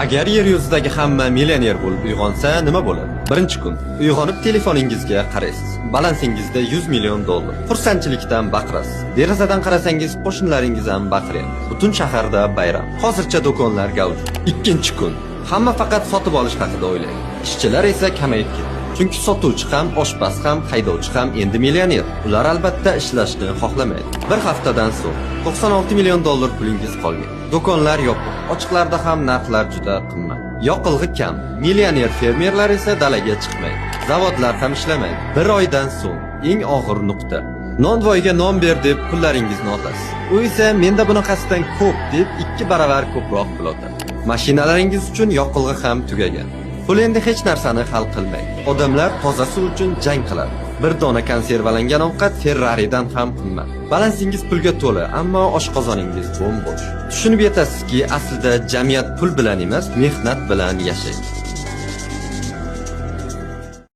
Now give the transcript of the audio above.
Agar yer yuzidagi hamma millioner bo'lib uyg'onsa, nima bo'ladi? Birinchi kun uyg'onib telefoningizga qaraysiz. Balansingizda 100 million dollar. Xursandchilikdan baqirasiz. Derazadan qarasangiz, qo'shnilaringiz ham baqiryapti. Butun shaharda bayram. Hozircha do'konlar gavjum. Ikkinchi kun hamma faqat sotib olish haqida o'ylaydi. Ishchilar esa kamayib ketdi. Chunki sotuvchi ham, oshpaz ham, haydovchi ham endi millioner. Ular albatta ishlashni xohlamaydi. Bir haftadan so'ng 96 million dollar pulingiz qolgan. Do'konlar yopiq. Ochiqlarda ham narxlar juda qimmat. Yoqilg'i kam. Millioner fermerlar esa dalaga chiqmaydi. Zavodlar ham ishlamaydi. Bir oydan so'ng eng og'ir nuqta. Nonvoyga non ber deb pullaringizni olasiz. U esa menda bunaqasidan ko'p deb 2 baravar ko'proq pul otadi. Mashinalaringiz uchun yoqilg'i ham tugagan. Pul endi hech narsani hal qilmaydi. Odamlar toza suv uchun jang qiladi. Bir dona konservalangan ovqat Ferrari'dan ham qimmat. Balansingiz pulga to'la, ammo oshqozoningiz bo'm-bo'sh. Tushunib yetasizki, aslida jamiyat pul bilan emas, mehnat bilan yashaydi.